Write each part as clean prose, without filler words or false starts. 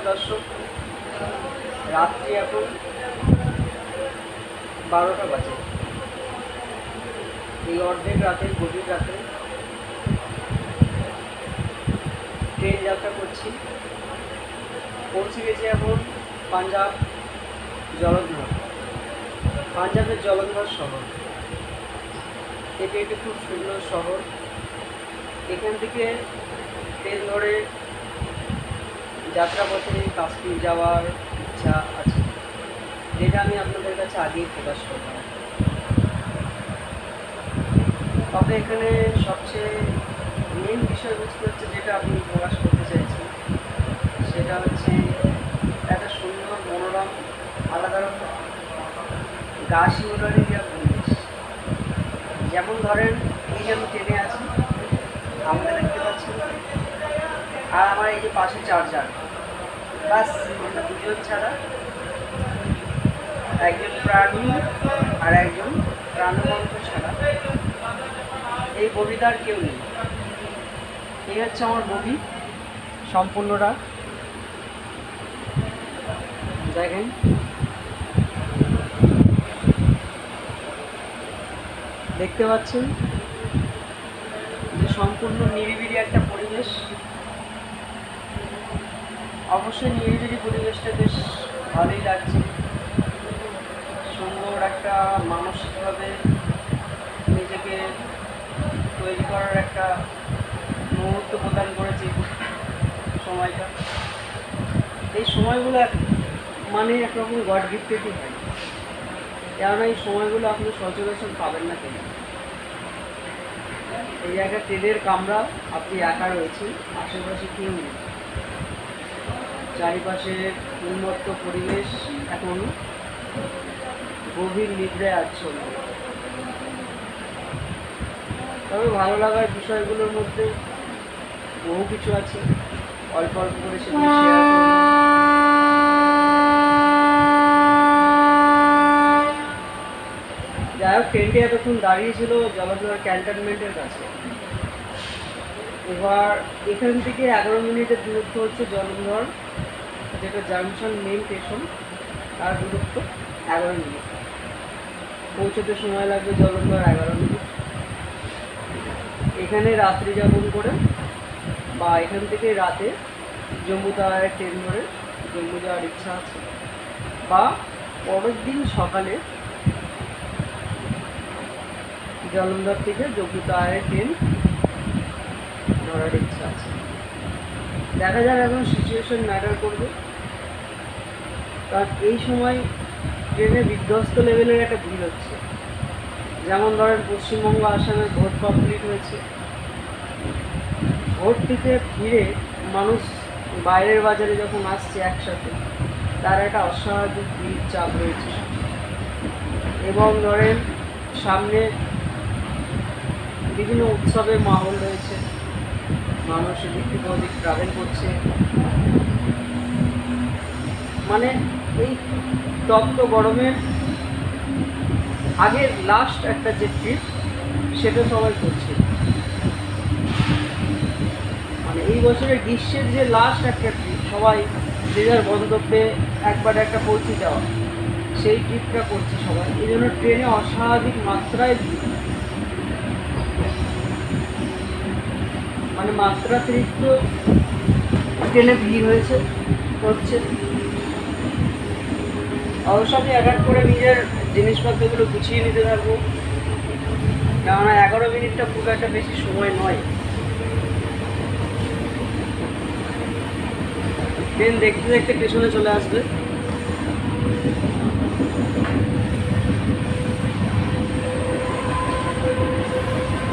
দর্শক, রাত্রি এখন 12টা বাজে। এই অর্ধেক রাতে, গভীর রাতে ট্রেন যাত্রা করছি। পৌঁছে গেছি এখন পাঞ্জাব জলন্ধর, পাঞ্জাবের জলন্ধর শহর। এটি একটি খুব সুন্দর শহর। এখান থেকে ট্রেন ধরে যাত্রাপথে কাশ্মীর যাওয়ার ইচ্ছা আছে, যেটা আমি আপনাদের কাছে আগেই প্রকাশ করলাম। তবে এখানে সবচেয়ে মেন বিষয়বস্তু হচ্ছে, যেটা আপনি প্রকাশ করতে চাইছি, সেটা হচ্ছে একটা সুন্দর মনোরম আলাদা রকম গা শিউরানি দেওয়া পরিবেশ। যেমন ধরেন, এই যে আমি ট্রেনে আছি, আমাদের দেখতে পাচ্ছেন, আর আমার এই যে পাশে চারজন, বাস আমরা দুজন ছাড়া, একজন প্রাণী আর একজন প্রাণবন্ত ছাড়া এই বগিটার কেউ নেই। এই হচ্ছে আমার বগি সম্পূর্ণটা। দেখেন, দেখতে পাচ্ছেন যে সম্পূর্ণ নিরিবিলি একটা পরিবেশ। অবশ্যই নিরিবিলি পরিবেশটা বেশ ভালোই লাগছে। সুন্দর একটা মানসিকভাবে নিজেকে তৈরি করার একটা মুহূর্ত প্রদান করেছে সময়টা। এই সময়গুলো মানে একরকম গড গিফটেডই হয়, কেননা এই সময়গুলো আপনি সচরাচর পাবেন না কেন। এই জায়গায় ট্রেনের কামরা, আপনি একা রয়েছেন, আশেপাশে কেউ নেই, চারিপাশে উন্মত্ত পরিবেশ, এখন গভীর নিদ্রায় আচ্ছন্ন। তবে ভালো লাগার বিষয়গুলোর মধ্যে বহু কিছু আছে, অল্প অল্প করে সেগুলো শেয়ার করব। যাই হোক, ট্রেনটি এতক্ষণ দাঁড়িয়েছিল জলন্ধর ক্যান্টনমেন্টের কাছে। এবার এখান থেকে 11 মিনিটের দূরত্ব হচ্ছে জলন্ধর, যেটা জাংশন মেন স্টেশন, তার দূরত্ব 11 মিনিট। পৌঁছতে সময় লাগবে জলন্ধর 11 মিনিট। এখানে রাত্রি যাপন করে বা এখান থেকে রাতে জম্মু তাওয়ারের ট্রেন ধরে জম্মু যাওয়ার ইচ্ছা আছে, বা পরের দিন সকালে জলন্ধর থেকে জম্মু তাওয়ারের ট্রেন ধরার ইচ্ছা আছে। দেখা যাক, এখন সিচুয়েশন ম্যাটার করবে। কারণ এই সময় ট্রেনে বিধ্বস্ত লেভেলের একটা ভিড় হচ্ছে। যেমন ধরেন, পশ্চিমবঙ্গ আসামের ভোট কমপ্লিট হয়েছে। ভোট দিতে ফিরে মানুষ বাইরের বাজারে যখন আসছে একসাথে, তার একটা অস্বাভাবিক ভিড় চাপ রয়েছে। এবং ধরেন, সামনে বিভিন্ন উৎসবের মাহল রয়েছে, মানুষ এদিক থেকে ওদিক ট্রাভেল করছে। মানে এই তপ্ত গরমের আগের লাস্ট একটা যে ট্রিপ, সেটা সবাই করছে। মানে এই বছরের গ্রীষ্মের যে লাস্ট একটা ট্রিপ, সবাই যে যার গন্তব্যে একবার একটা পৌঁছে যাওয়া, সেই ট্রিপটা করছে সবাই। এই জন্য ট্রেনে অস্বাভাবিক মাত্রায় ভিড়, মানে মাত্রাতিরিক্ত ট্রেনে ভিড় হচ্ছে। অবশ্য আমি এক এক করে নিজের জিনিসপত্রগুলো গুছিয়ে নিতে থাকবো, কেননা 11 মিনিটটা খুব একটা বেশি সময় নয়। ট্রেন দেখতে দেখতে পেছনে চলে আসবে।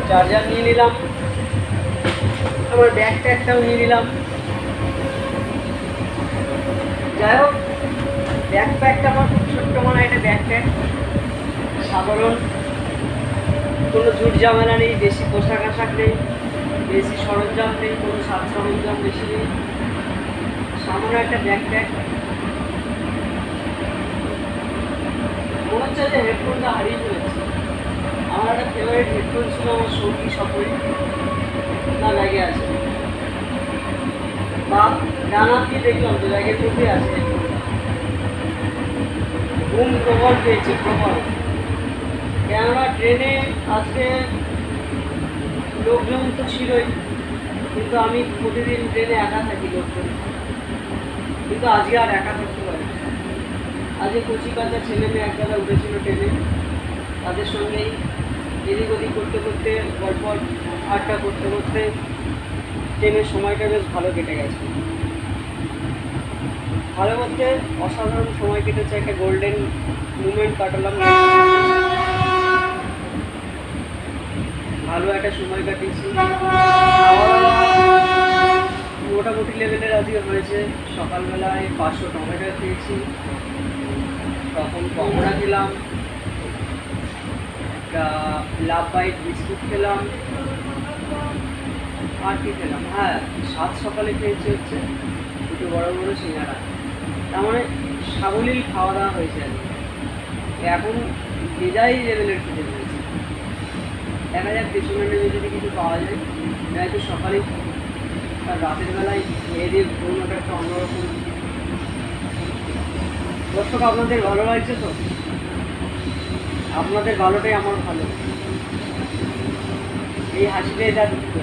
চার্জার নিয়ে নিলাম, আমার ব্যাগ ট্যাগটাও নিয়ে নিলাম। যাই হোক, ব্যাকপ্যাকটা আমার খুব ছোট্ট মনে হয়। এটা ব্যাকপ্যাক সাধারণ, কোনো জুট ঝামেলা নেই, বেশি পোশাক আশাক নেই, বেশি সরঞ্জাম নেই, কোনো সাজ সরঞ্জাম বেশি নেই, সামান্য একটা ব্যাকপ্যাক। মনে হচ্ছে যে হেডফোনটা হারিয়ে ফেলেছি। আমার একটা ফেভারিট হেডফোন ছিল, আমার সঙ্গী সফরে, না ব্যাগে আছে। বা ডান হাত দিয়ে দেখলাম তো ব্যাগের মধ্যে আছে, ঘুম প্রবল পেয়েছে প্রবল। কেননা ট্রেনে আজকে লোকজন তো ছিলই, কিন্তু আমি প্রতিদিন ট্রেনে একা থাকি লোকজন, কিন্তু আজকে আর একা থাকতে পারি। আজকে কচি কাঁচা ছেলে মেয়ে এক জায়গায় উঠেছিল ট্রেনে, তাদের সঙ্গেই এদিক ওদিক করতে করতে গল্প আড্ডা করতে করতে ট্রেনের সময়টা বেশ ভালো কেটে গেছে। ভালো বলতে অসাধারণ সময় কেটেছে, একটা গোল্ডেন মুমেন্ট কাটালাম, ভালো একটা সময় কাটিয়েছি। মোটামুটি লেভেলের আজকে হয়েছে। সকালবেলায় 500 টমেটো খেয়েছি, তখন পকোড়া খেলাম, একটা লাভ বাইট বিস্কুট খেলাম, আর কি খেলাম, হ্যাঁ সাত সকালে খেয়েছি হচ্ছে দুটো বড় বড় সিঙ্গারা। তার মানে সাবলীল খাওয়া দাওয়া হয়েছে আর কি। এখন বেজাই লেভেলের খেতে পেয়েছি। দেখা যাক পেছনে নেমে যদি কিছু পাওয়া যায়, নয়তো সকালেই আর রাতের বেলায় খেয়ে দিয়ে ঘুমোটা একটা অন্যরকম। দর্শক, আপনাদের ভালো লাগছে তো? আপনাদের ভালোটাই আমার ভালো, এই হাসিটাই যা দুঃখ।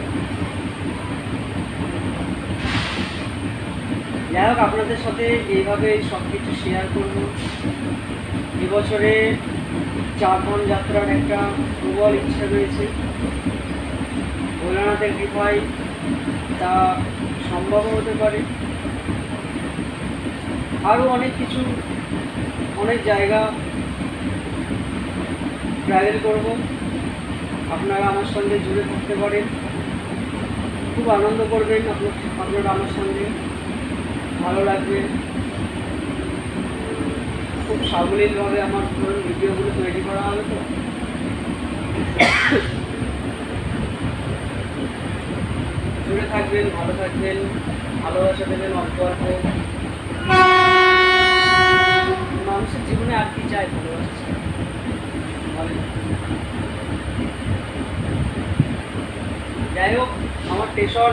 যাই হোক, আপনাদের সাথে এইভাবে সব কিছু শেয়ার করবো। এবছরে চারধাম যাত্রার একটা প্রবল ইচ্ছা রয়েছে, ভোলানাথের কৃপায় তা সম্ভব হতে পারে। আরও অনেক কিছু, অনেক জায়গা ট্রাভেল করব, আপনারা আমার সঙ্গে জুড়ে থাকতে পারেন, খুব আনন্দ করবেন আপনারা আমার সঙ্গে, ভালো লাগবে। খুব সাবলীলভাবে আমার ধরুন ভিডিওগুলো তৈরি করা হবে, তো জুড়ে থাকবেন, ভালো থাকবেন, ভালোবাসা দেবেন অল্প অল্প। মানুষের জীবনে আর কি চাই, ভালোবাসা। যাই হোক, আমার স্টেশন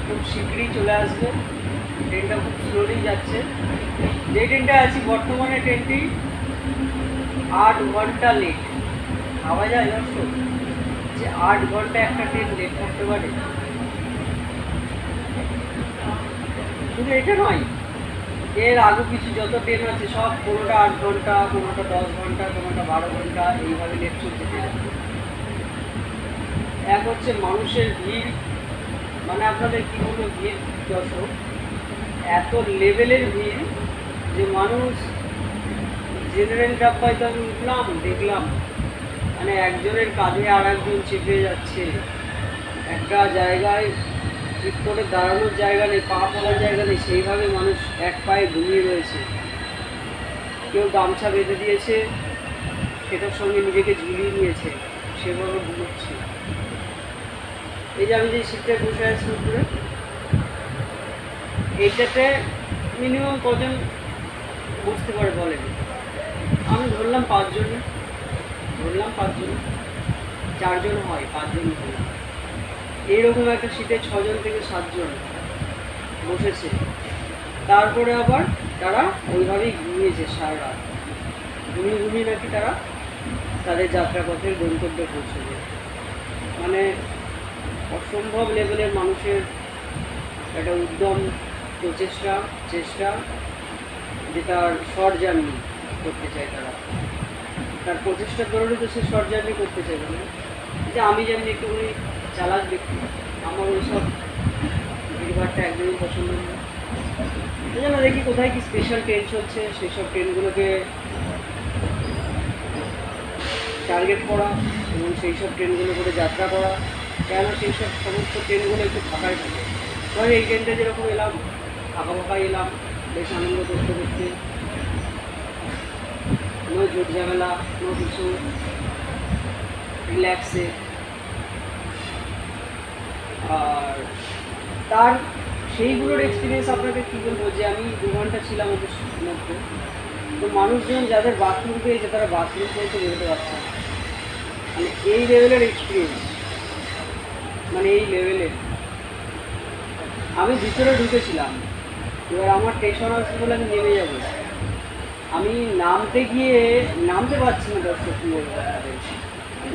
খুব শীঘ্রই চলে আসবে, ট্রেনটা খুব স্লোলি যাচ্ছে। যে ট্রেনটা আছি বর্তমানে, ট্রেনটি 8 ঘন্টা লেট। ভাবা যায় দর্শক যে 8 ঘন্টা একটা ট্রেন লেট করতে পারে? শুধু এটা নয়, এর আগে কিছু যত ট্রেন আছে সব কোনোটা 8 ঘন্টা, কোনোটা 10 ঘন্টা, কোনোটা 12 ঘন্টা, এইভাবে লেট চলছে ট্রেন। এক হচ্ছে মানুষের ভিড়, মানে আপনাদের কী বলবো ভিড় দর্শক, এত লেভেলের ভিড় যে মানুষ জেনারেল ডাব্বায় তো আমি উঠলাম, দেখলাম মানে একজনের কাঁধে আর একজন চেপে যাচ্ছে, একটা জায়গায় ঠিক করে দাঁড়ানোর জায়গা নেই, পা ফেলার জায়গা নেই, সেইভাবে মানুষ এক পায়ে ঘুমিয়ে রয়েছে। কেউ গামছা বেঁধে দিয়েছে, সেটার সঙ্গে নিজেকে ঝুলিয়ে নিয়েছে, সেভাবে ঘুমোচ্ছে। এই যে আমি যে সিটটায় বসে আছি উপরে, এইটাতে মিনিমাম কজন বসতে পারে বলেন? আমি ধরলাম 5 জন, 4 জন হয়, 5 জন ধরলাম। এইরকম একটা সিটে 6 জন থেকে 7 জন বসেছে। তারপরে আবার তারা ওইভাবেই ঘুমিয়েছে সারা রাত, ঘুমিয়ে নাকি তারা তাদের যাত্রাপথের গন্তব্যে পৌঁছবে। মানে অসম্ভব লেভেলের মানুষের একটা উদ্যম, চেষ্টা যে তার শর্ট জার্নি করতে চায়। তার প্রচেষ্টার কারণে তো সে শর্ট জার্নি করতে চাইবে না। যে আমি যেমনি একটুখানি চালাক ব্যক্তি, আমার ওইসব ভিড়ভাড়টা একদমই পছন্দ নয়। এই জন্য দেখি কোথায় কি স্পেশাল ট্রেন চলছে, সেই সব ট্রেনগুলোকে টার্গেট করা এবং সেই সব ট্রেনগুলো করে যাত্রা করা। কেননা সেই সব সমস্ত ট্রেনগুলো একটু ফাঁকাই থাকে। ধর এই ট্রেনটা যেরকম এলাম, ফাঁকা এলাম, বেশ আনন্দ করতে করতে, নো জোট ঝামেলা, নো কিছু, রিল্যাক্সে। আর তার সেইগুলোর এক্সপিরিয়েন্স আপনাকে কী বলবো, যে আমি 2 ঘন্টা ছিলাম ওদের মধ্যে, তো মানুষজন যাদের বাথরুম পেয়েছে তারা বাথরুম পর্যন্ত বেরোতে পারছে না। মানে এই লেভেলের এক্সপিরিয়েন্স, মানে এই লেভেলের। আমি ভিতরে ঢুকেছিলাম, এবার আমার স্টেশন আসছে বলে আমি নেমে যাবো, আমি নামতে পারছি না দর্শক, কি বলবো আপনাদের।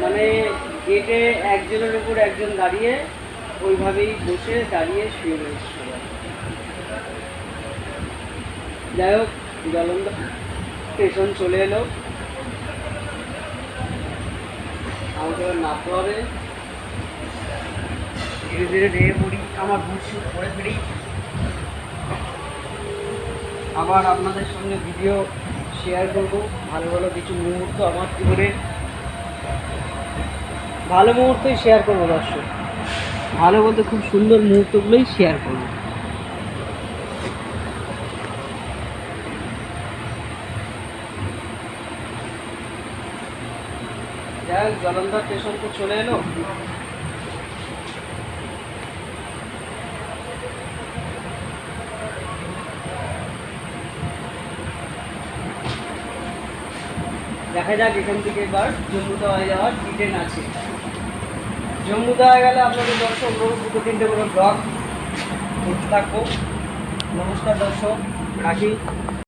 মানে গেটে একজনের উপর একজন দাঁড়িয়ে ওইভাবেই বসে দাঁড়িয়ে শুয়ে রয়েছে সবাই। যাই হোক, জলন্ধর স্টেশন চলে এলো, আমাকে এবার নামতে হবে। ধীরে ধীরে নেমে পড়ি, আমার বুট শুট পরে ফেলি, আবার আপনাদের সঙ্গে ভিডিও শেয়ার করব। ভালো ভালো কিছু মুহূর্ত আমার জীবনে, ভালো মুহূর্তই শেয়ার করবো দর্শক, ভালো বলতে খুব সুন্দর মুহূর্তগুলোই শেয়ার করবো। যাই হোক, জলন্ধর স্টেশন তো চলে এলো। দেখা যাক এখান থেকে এবার জম্মুতাওয়ায় যাওয়ার কি ট্রেন আছে। জম্মুতাওয়ায় গেলে আপনাদের দর্শক রোজ 2-3টে করে ব্লগ করতে থাকবো। নমস্কার দর্শক, রাখি।